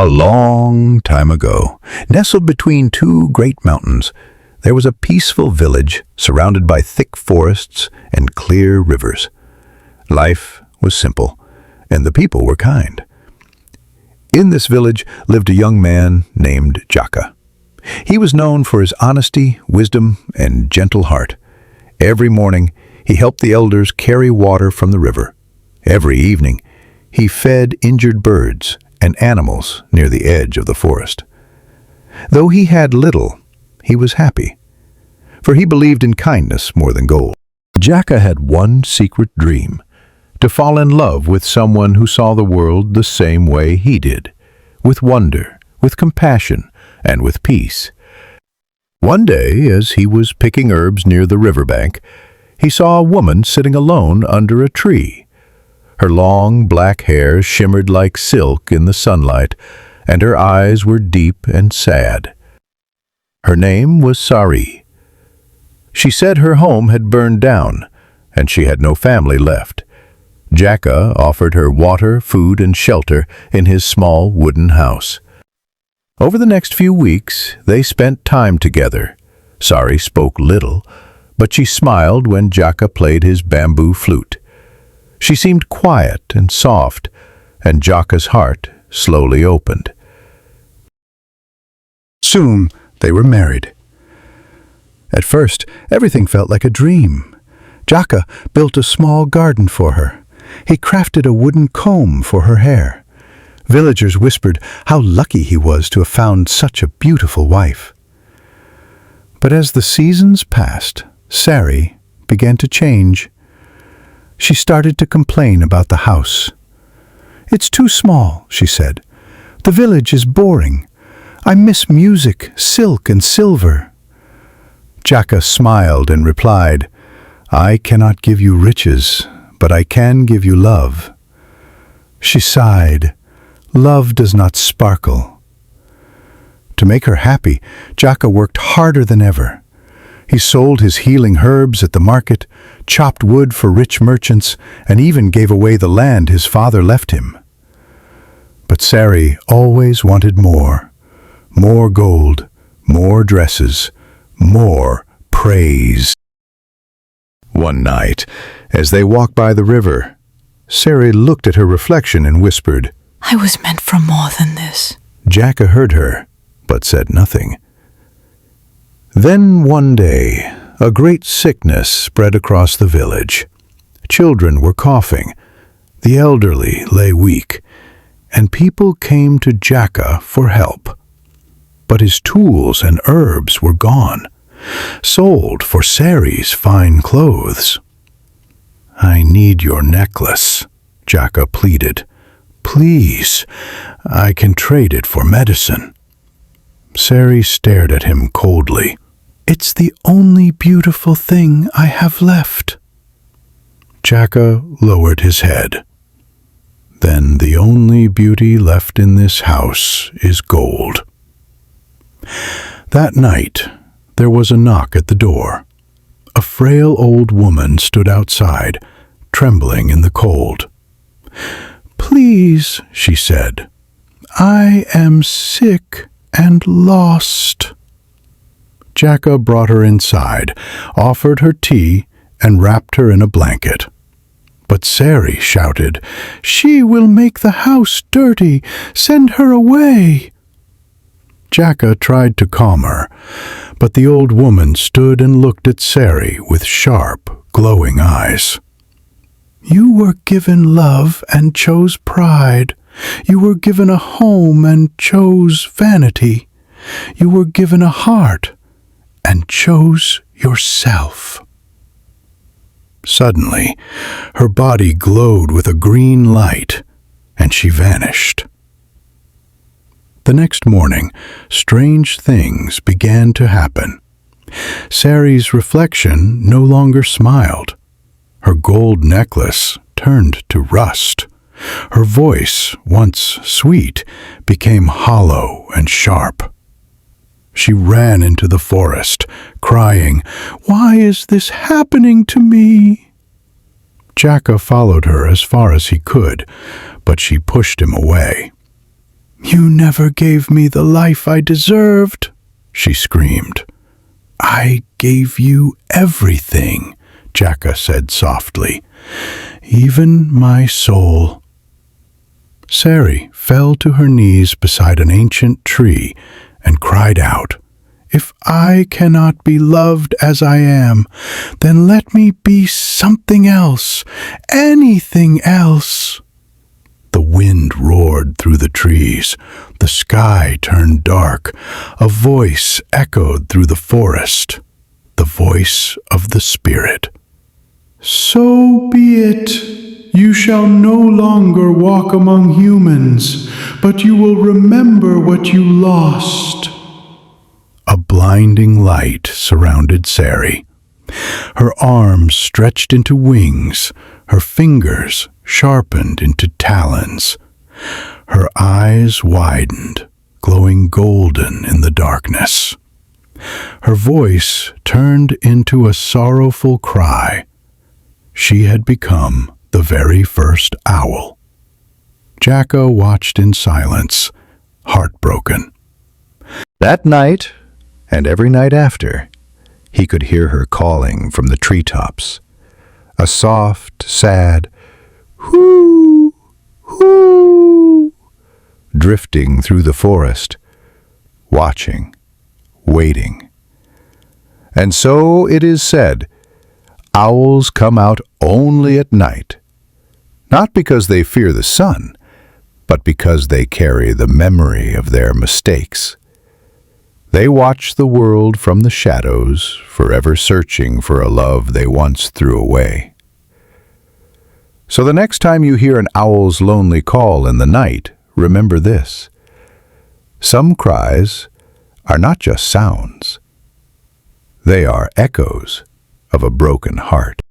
A long time ago, nestled between two great mountains, there was a peaceful village surrounded by thick forests and clear rivers. Life was simple, and the people were kind. In this village lived a young man named Jaka. He was known for his honesty, wisdom, and gentle heart. Every morning, he helped the elders carry water from the river. Every evening, he fed injured birds and animals near the edge of the forest. Though he had little, he was happy, for he believed in kindness more than gold. Jaka had one secret dream: to fall in love with someone who saw the world the same way he did, with wonder, with compassion, and with peace. One day, as he was picking herbs near the riverbank, he saw a woman sitting alone under a tree. Her long black hair shimmered like silk in the sunlight, and her eyes were deep and sad. Her name was Sari. She said her home had burned down, and she had no family left. Jaka offered her water, food, and shelter in his small wooden house. Over the next few weeks, they spent time together. Sari spoke little, but she smiled when Jaka played his bamboo flute. She seemed quiet and soft, and Jaka's heart slowly opened. Soon they were married. At first, everything felt like a dream. Jaka built a small garden for her. He crafted a wooden comb for her hair. Villagers whispered how lucky he was to have found such a beautiful wife. But as the seasons passed, Sari began to change. She started to complain about the house. "It's too small," she said. "The village is boring. I miss music, silk, and silver." Jaka smiled and replied, "I cannot give you riches, but I can give you love." She sighed. Love does not sparkle. To make her happy, Jaka worked harder than ever. He sold his healing herbs at the market, chopped wood for rich merchants, and even gave away the land his father left him. But Sari always wanted more. More gold, more dresses, more praise. One night, as they walked by the river, Sari looked at her reflection and whispered, "I was meant for more than this." Jaka heard her, but said nothing. Then one day, a great sickness spread across the village. Children were coughing, the elderly lay weak, and people came to Jaka for help. But his tools and herbs were gone, sold for Sari's fine clothes. "I need your necklace," Jaka pleaded. "Please, I can trade it for medicine." Sari stared at him coldly. "It's the only beautiful thing I have left." Jaka lowered his head. "Then the only beauty left in this house is gold." That night, there was a knock at the door. A frail old woman stood outside, trembling in the cold. "Please," she said, "I am sick and lost." Jaka brought her inside, offered her tea, and wrapped her in a blanket. But Sari shouted, "She will make the house dirty! Send her away!" Jaka tried to calm her, but the old woman stood and looked at Sari with sharp, glowing eyes. "You were given love and chose pride. You were given a home and chose vanity. You were given a heart and chose yourself." Suddenly, her body glowed with a green light, and she vanished. The next morning, strange things began to happen. Sari's reflection no longer smiled. Her gold necklace turned to rust. Her voice, once sweet, became hollow and sharp. She ran into the forest, crying, "Why is this happening to me?" Jaka followed her as far as he could, but she pushed him away. "You never gave me the life I deserved," she screamed. "I gave you everything," Jaka said softly, "even my soul." Sari fell to her knees beside an ancient tree and cried out, "If I cannot be loved as I am, then let me be something else, anything else." The wind roared through the trees, the sky turned dark, a voice echoed through the forest, the voice of the spirit. "So be it. You shall no longer walk among humans, but you will remember what you lost." A blinding light surrounded Sari. Her arms stretched into wings, her fingers sharpened into talons. Her eyes widened, glowing golden in the darkness. Her voice turned into a sorrowful cry. She had become the very first owl. Jaka watched in silence, heartbroken. That night, and every night after, he could hear her calling from the treetops. A soft, sad "hoo, hoo," drifting through the forest, watching, waiting. And so it is said, owls come out only at night, not because they fear the sun, but because they carry the memory of their mistakes. They watch the world from the shadows, forever searching for a love they once threw away. So the next time you hear an owl's lonely call in the night, remember this: some cries are not just sounds. They are echoes of a broken heart.